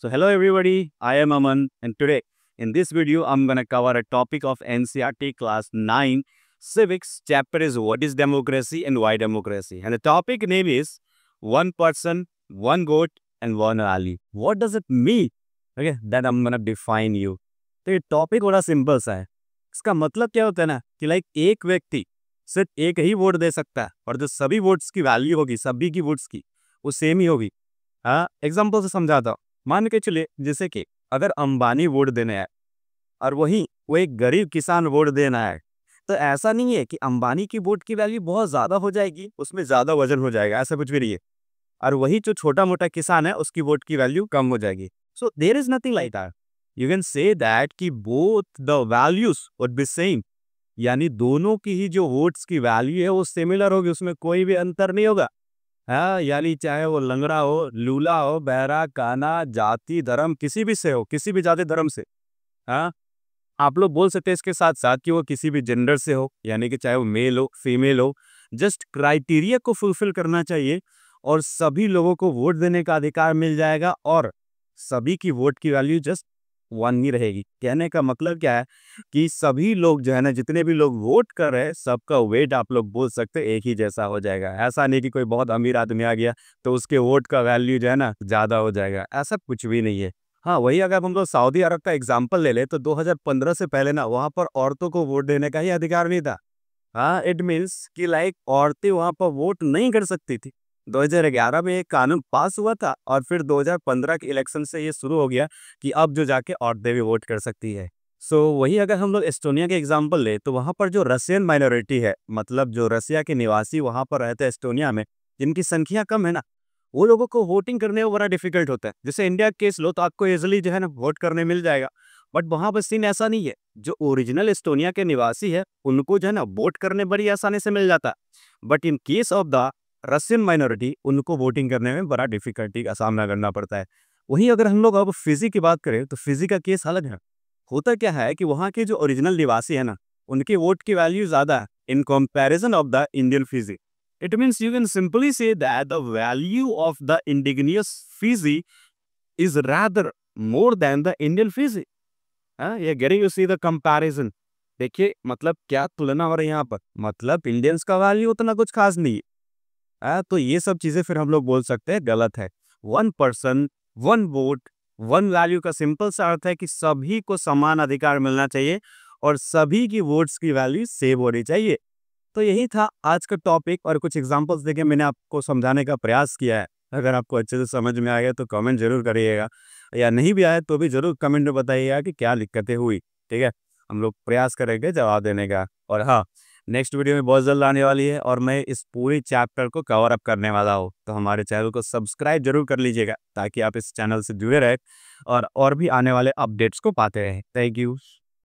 So hello everybody, I am Aman and today in this video I'm going to cover a topic of NCERT class 9 civics. Chapter is what is democracy and why democracy, and the topic name is one person, one vote and one rally. What does it mean? Okay, that I'm going to define you. तो ये topic बड़ा simple सा है। इसका मतलब क्या होता है ना कि लाइक एक व्यक्ति सिर्फ एक ही वोट दे सकता है और जो सभी वोट्स की वैल्यू होगी, सभी की वोट्स की वो सेम ही होगी। हाँ, एग्जाम्पल से समझाता हूँ। मान के चलिए जैसे कि अगर अंबानी वोट देने आए और वहीं वो एक गरीब किसान वोट देना है, तो ऐसा नहीं है कि अंबानी की वोट की वैल्यू बहुत ज़्यादा हो जाएगी, उसमें ज़्यादा वजन हो जाएगा, ऐसा कुछ भी नहीं है। और वही जो छोटा मोटा किसान है उसकी वोट की वैल्यू कम हो जाएगी। So there is nothing like that. You can say that कि both the values would be same, यानी दोनों की ही जो वोट्स की वैल्यू है वो सिमिलर होगी, उसमें कोई भी अंतर नहीं होगा। हाँ, यानी चाहे वो लंगड़ा हो, लूला हो, बहरा, काना, जाति, धर्म किसी भी से हो, किसी भी जाति धर्म से। हाँ, आप लोग बोल सकते हैं इसके साथ साथ कि वो किसी भी जेंडर से हो, यानी कि चाहे वो मेल हो, फीमेल हो, जस्ट क्राइटेरिया को फुलफिल करना चाहिए और सभी लोगों को वोट देने का अधिकार मिल जाएगा और सभी की वोट की वैल्यू जस्ट वन ही रहेगी। कहने का मतलब क्या है कि सभी लोग जो है ना, जितने भी लोग वोट कर रहे हैं, सबका वेट आप लोग बोल सकते हैं एक ही जैसा हो जाएगा। ऐसा नहीं कि कोई बहुत अमीर आदमी आ गया तो उसके वोट का वैल्यू जो है ना ज़्यादा हो जाएगा, ऐसा कुछ भी नहीं है। हाँ, वही अगर हम लोग सऊदी अरब का एग्जाम्पल ले लें तो 2015 से पहले ना वहाँ पर औरतों को वोट देने का ही अधिकार नहीं था। हाँ, इट मीन्स कि लाइक औरतें वहाँ पर वोट नहीं कर सकती थी। 2011 में एक कानून पास हुआ था और फिर 2015 के इलेक्शन से ये शुरू हो गया कि अब जो जाके औरतें भी वोट कर सकती है। सो वही अगर हम लोग एस्टोनिया के एग्जाम्पल ले तो वहाँ पर जो रशियन माइनॉरिटी है, मतलब जो रसिया के निवासी वहाँ पर रहते हैं एस्टोनिया में, जिनकी संख्या कम है ना, वो लोगों को वोटिंग करने में बड़ा डिफिकल्ट होता है। जैसे इंडिया का केस लो तो आपको इजिली जो है ना वोट करने मिल जाएगा, बट वहाँ पर सीन ऐसा नहीं है। जो ओरिजिनल एस्टोनिया के निवासी है उनको जो है ना वोट करने बड़ी आसानी से मिल जाता है, but in case of the Russian minority उनको वोटिंग करने में बड़ा डिफिकल्टी का सामना करना पड़ता है। वहीं अगर हम लोग अब फिजी की बात करें तो फिजी का केस अलग है। होता क्या है कि वहाँ के जो ओरिजिनल निवासी है ना, उनके वोट की वैल्यू ज़्यादा है in comparison of the Indian Fiji. It means you can simply say that the value of the indigenous Fiji is rather more than the Indian Fiji. हाँ, ये getting you see the comparison. देखिए मतलब क्या तुलना हो रही है यहाँ पर, मतलब इंडियंस का वैल्यू उतना कुछ खास नहीं है। तो ये सब चीजें फिर हम लोग बोल सकते हैं गलत है। One person, one vote, one value का सिंपल सा अर्थ है कि सभी को समान अधिकार मिलना चाहिए और सभी की वोट्स की वैल्यू सेम होनी चाहिए। तो यही था आज का टॉपिक और कुछ एग्जांपल्स देके मैंने आपको समझाने का प्रयास किया है। अगर आपको अच्छे से समझ में आ गया तो कमेंट जरूर करिएगा, या नहीं भी आए तो भी जरूर कमेंट में बताइएगा कि क्या दिक्कतें हुई। ठीक है, हम लोग प्रयास करेंगे जवाब देने का। और हाँ, नेक्स्ट वीडियो में बहुत जल्द आने वाली है और मैं इस पूरी चैप्टर को कवर अप करने वाला हूँ, तो हमारे चैनल को सब्सक्राइब जरूर कर लीजिएगा ताकि आप इस चैनल से जुड़े रहे और भी आने वाले अपडेट्स को पाते रहें। Thank you.